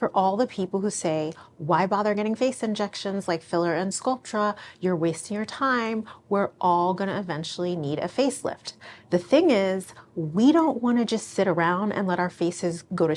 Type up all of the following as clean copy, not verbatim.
For all the people who say, why bother getting face injections like filler and Sculptra? You're wasting your time. We're all gonna eventually need a facelift. The thing is, we don't wanna just sit around and let our faces go to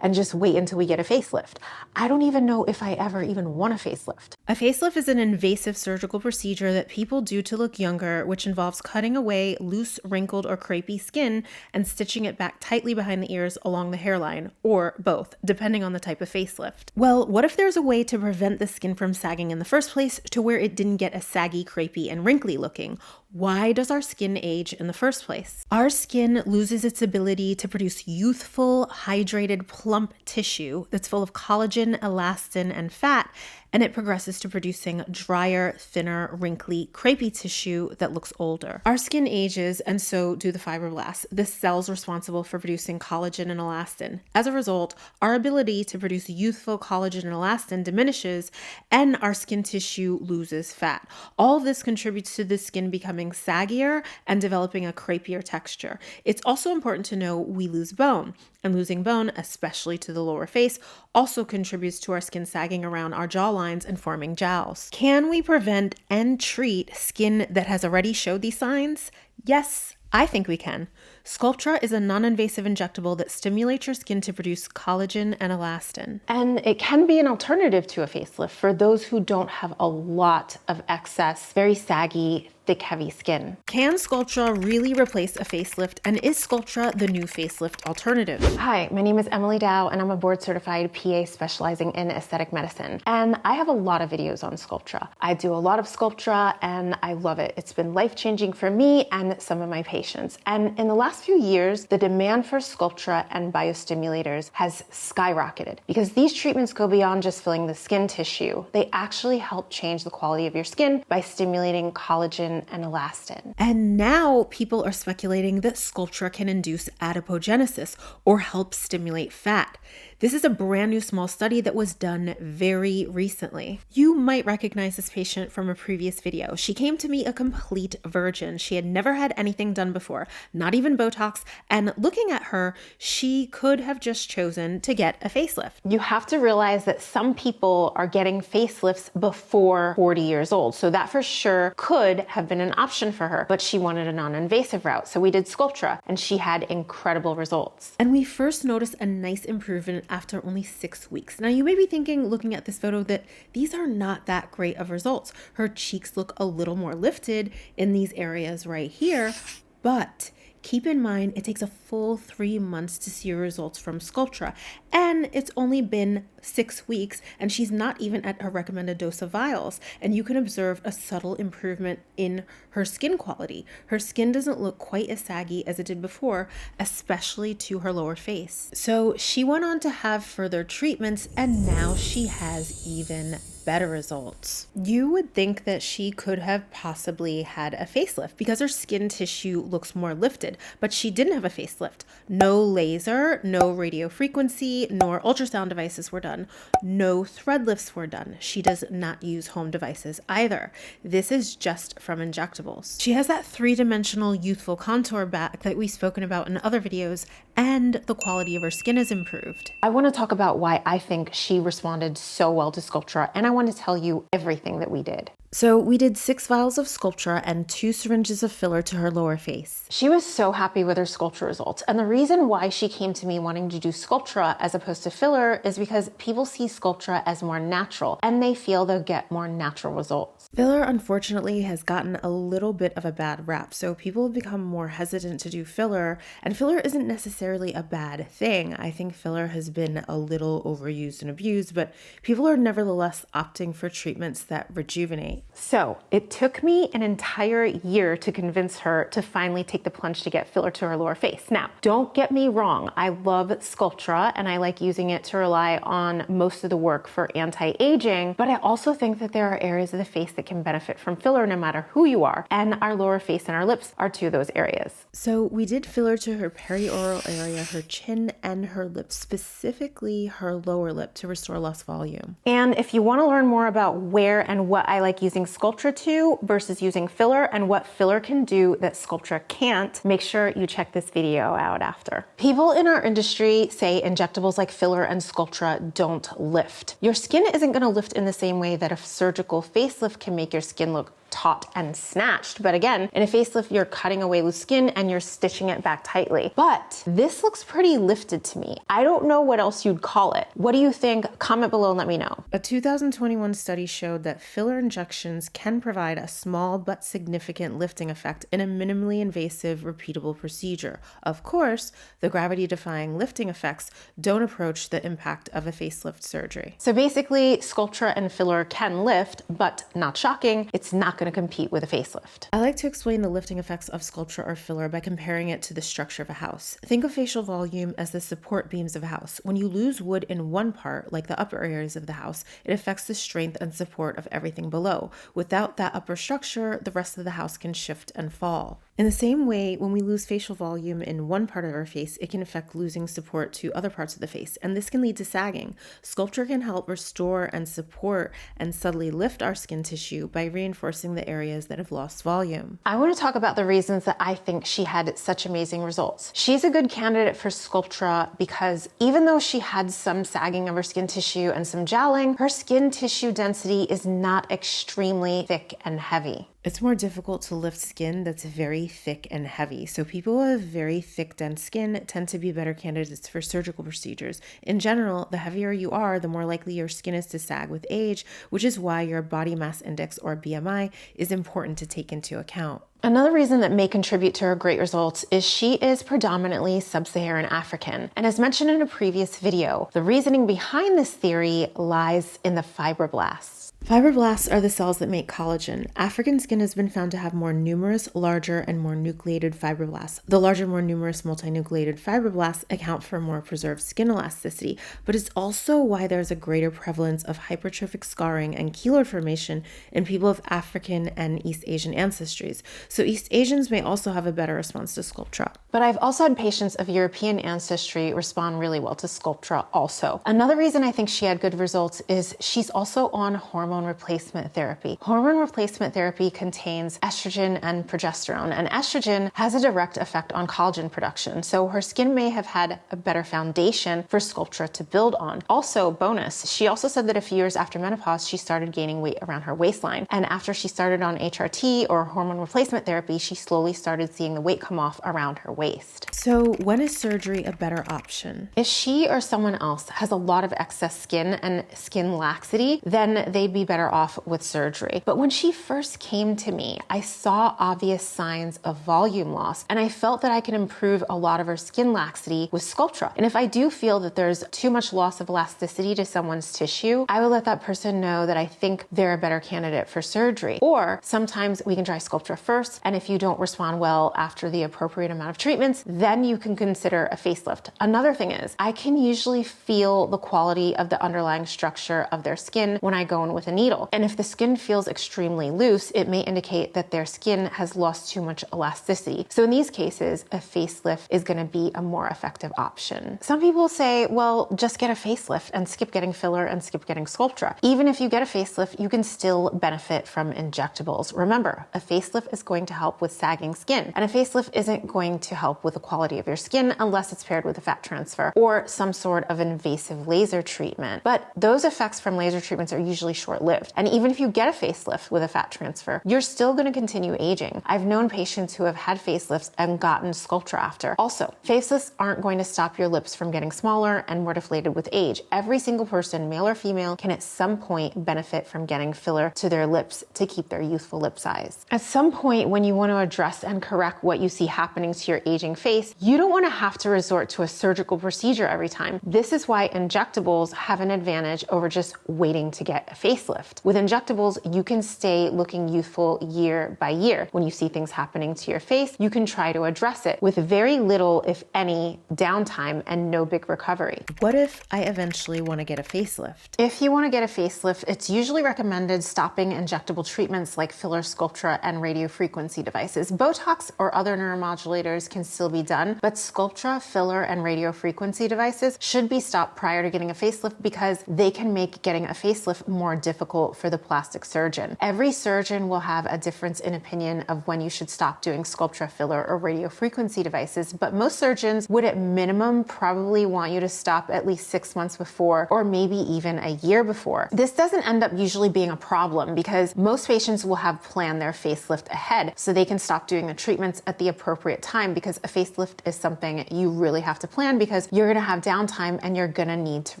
and just wait until we get a facelift. I don't even know if I ever even want a facelift. A facelift is an invasive surgical procedure that people do to look younger, which involves cutting away loose, wrinkled, or crepey skin and stitching it back tightly behind the ears along the hairline, or both, depending on the type of facelift. Well, what if there's a way to prevent the skin from sagging in the first place to where it didn't get as saggy, crepey, and wrinkly looking? Why does our skin age in the first place? Our skin loses its ability to produce youthful, hydrated, plump tissue that's full of collagen, elastin, and fat, and it progresses to producing drier, thinner, wrinkly, crepey tissue that looks older. Our skin ages, and so do the fibroblasts, the cells responsible for producing collagen and elastin. As a result, our ability to produce youthful collagen and elastin diminishes, and our skin tissue loses fat. All of this contributes to the skin becoming saggier and developing a crepier texture. It's also important to know we lose bone, and losing bone, especially to the lower face, also contributes to our skin sagging around our jawlines and forming jowls. Can we prevent and treat skin that has already showed these signs? Yes, I think we can. Sculptra is a non-invasive injectable that stimulates your skin to produce collagen and elastin. And it can be an alternative to a facelift for those who don't have a lot of excess, very saggy, thick, heavy skin. Can Sculptra really replace a facelift, and is Sculptra the new facelift alternative? Hi, my name is Emily Dowe, and I'm a board-certified PA specializing in aesthetic medicine. And I have a lot of videos on Sculptra. I do a lot of Sculptra, and I love it. It's been life-changing for me and some of my patients. And in the last few years, the demand for Sculptra and biostimulators has skyrocketed because these treatments go beyond just filling the skin tissue. They actually help change the quality of your skin by stimulating collagen and elastin. And now people are speculating that Sculptra can induce adipogenesis or help stimulate fat. This is a brand new small study that was done very recently. You might recognize this patient from a previous video. She came to me a complete virgin. She had never had anything done before, not even Botox, and looking at her, she could have just chosen to get a facelift. You have to realize that some people are getting facelifts before 40 years old, so that for sure could have been an option for her, but she wanted a non-invasive route, so we did Sculptra, and she had incredible results. And we first noticed a nice improvement after only 6 weeks. Now you may be thinking, looking at this photo, that these are not that great of results. Her cheeks look a little more lifted in these areas right here, but keep in mind, it takes a full 3 months to see results from Sculptra, and it's only been 6 weeks, and she's not even at her recommended dose of vials, and you can observe a subtle improvement in her skin quality. Her skin doesn't look quite as saggy as it did before, especially to her lower face. So she went on to have further treatments, and now she has even better results. You would think that she could have possibly had a facelift because her skin tissue looks more lifted, but she didn't have a facelift. No laser, no radio frequency, nor ultrasound devices were done. No thread lifts were done. She does not use home devices either. This is just from injectables. She has that three-dimensional youthful contour back that we've spoken about in other videos, and the quality of her skin is improved. I want to talk about why I think she responded so well to Sculptra, and I want to tell you everything that we did. So we did 6 vials of Sculptra and 2 syringes of filler to her lower face. She was so happy with her Sculptra results. And the reason why she came to me wanting to do Sculptra as opposed to filler is because people see Sculptra as more natural and they feel they'll get more natural results. Filler, unfortunately, has gotten a little bit of a bad rap, so people have become more hesitant to do filler, and filler isn't necessarily a bad thing. I think filler has been a little overused and abused, but people are nevertheless opting for treatments that rejuvenate. So it took me an entire year to convince her to finally take the plunge to get filler to her lower face. Now, don't get me wrong. I love Sculptra and I like using it to rely on most of the work for anti-aging, but I also think that there are areas of the face that can benefit from filler no matter who you are. And our lower face and our lips are 2 of those areas. So we did filler to her perioral area, her chin and her lips, specifically her lower lip, to restore lost volume. And if you want to learn more about where and what I like using using Sculptra to versus using filler and what filler can do that Sculptra can't, make sure you check this video out after. People in our industry say injectables like filler and Sculptra don't lift. Your skin isn't going to lift in the same way that a surgical facelift can make your skin look taut and snatched. But again, in a facelift, you're cutting away loose skin and you're stitching it back tightly. But this looks pretty lifted to me. I don't know what else you'd call it. What do you think? Comment below and let me know. A 2021 study showed that filler injections can provide a small but significant lifting effect in a minimally invasive, repeatable procedure. Of course, the gravity-defying lifting effects don't approach the impact of a facelift surgery. So basically, Sculptra and filler can lift, but not shocking, it's not going to compete with a facelift. I like to explain the lifting effects of Sculptra or filler by comparing it to the structure of a house. Think of facial volume as the support beams of a house. When you lose wood in one part, like the upper areas of the house, it affects the strength and support of everything below. Without that upper structure, the rest of the house can shift and fall. In the same way, when we lose facial volume in one part of our face, it can affect losing support to other parts of the face, and this can lead to sagging. Sculptra can help restore and support and subtly lift our skin tissue by reinforcing the areas that have lost volume. I want to talk about the reasons that I think she had such amazing results. She's a good candidate for Sculptra because even though she had some sagging of her skin tissue and some jowling, her skin tissue density is not extremely thick and heavy. It's more difficult to lift skin that's very thick and heavy. So people with very thick, dense skin tend to be better candidates for surgical procedures. In general, the heavier you are, the more likely your skin is to sag with age, which is why your body mass index or BMI is important to take into account. Another reason that may contribute to her great results is she is predominantly sub-Saharan African. And as mentioned in a previous video, the reasoning behind this theory lies in the fibroblasts. Fibroblasts are the cells that make collagen. African skin has been found to have more numerous, larger, and more nucleated fibroblasts. The larger, more numerous multinucleated fibroblasts account for more preserved skin elasticity, but it's also why there's a greater prevalence of hypertrophic scarring and keloid formation in people of African and East Asian ancestries. So East Asians may also have a better response to Sculptra. But I've also had patients of European ancestry respond really well to Sculptra also. Another reason I think she had good results is she's also on hormone replacement therapy. Hormone replacement therapy contains estrogen and progesterone, and estrogen has a direct effect on collagen production. So her skin may have had a better foundation for Sculptra to build on. Also, bonus, she also said that a few years after menopause, she started gaining weight around her waistline. And after she started on HRT or hormone replacement therapy, she slowly started seeing the weight come off around her waist. So when is surgery a better option? If she or someone else has a lot of excess skin and skin laxity, then they'd be better off with surgery. But when she first came to me, I saw obvious signs of volume loss, and I felt that I could improve a lot of her skin laxity with Sculptra. And if I do feel that there's too much loss of elasticity to someone's tissue, I will let that person know that I think they're a better candidate for surgery. Or sometimes we can try Sculptra first, and if you don't respond well after the appropriate amount of treatments, then you can consider a facelift. Another thing is, I can usually feel the quality of the underlying structure of their skin when I go in with a needle. And if the skin feels extremely loose, it may indicate that their skin has lost too much elasticity. So in these cases, a facelift is going to be a more effective option. Some people say, well, just get a facelift and skip getting filler and skip getting Sculptra. Even if you get a facelift, you can still benefit from injectables. Remember, a facelift is going to help with sagging skin, and a facelift isn't going to help with the quality of your skin unless it's paired with a fat transfer or some sort of invasive laser treatment. But those effects from laser treatments are usually short-lived. And even if you get a facelift with a fat transfer, you're still going to continue aging. I've known patients who have had facelifts and gotten Sculptra after. Also, facelifts aren't going to stop your lips from getting smaller and more deflated with age. Every single person, male or female, can at some point benefit from getting filler to their lips to keep their youthful lip size. At some point, when you want to address and correct what you see happening to your aging face, you don't want to have to resort to a surgical procedure every time. This is why injectables have an advantage over just waiting to get a facelift. With injectables, you can stay looking youthful year by year. When you see things happening to your face, you can try to address it with very little, if any, downtime and no big recovery. What if I eventually want to get a facelift? If you want to get a facelift, it's usually recommended stopping injectable treatments like filler, Sculptra, and radiofrequency devices. Botox or other neuromodulators can still be done, but Sculptra, filler, and radiofrequency devices should be stopped prior to getting a facelift because they can make getting a facelift more difficult difficult for the plastic surgeon. Every surgeon will have a difference in opinion of when you should stop doing Sculptra filler or radiofrequency devices, but most surgeons would at minimum probably want you to stop at least 6 months before, or maybe even a year before. This doesn't end up usually being a problem because most patients will have planned their facelift ahead so they can stop doing the treatments at the appropriate time, because a facelift is something you really have to plan because you're going to have downtime and you're going to need to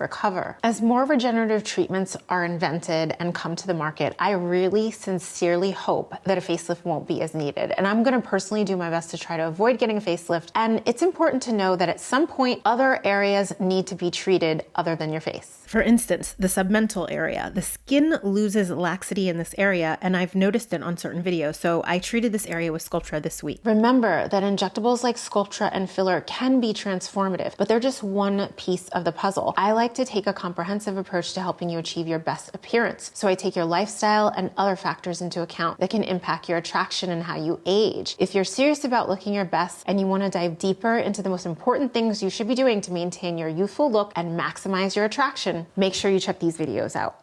recover. As more regenerative treatments are invented and come to the market, I really sincerely hope that a facelift won't be as needed. And I'm going to personally do my best to try to avoid getting a facelift. And it's important to know that at some point, other areas need to be treated other than your face. For instance, the submental area. The skin loses laxity in this area, and I've noticed it on certain videos, so I treated this area with Sculptra this week. Remember that injectables like Sculptra and filler can be transformative, but they're just one piece of the puzzle. I like to take a comprehensive approach to helping you achieve your best appearance. So I take your lifestyle and other factors into account that can impact your attraction and how you age. If you're serious about looking your best and you want to dive deeper into the most important things you should be doing to maintain your youthful look and maximize your attraction, make sure you check these videos out.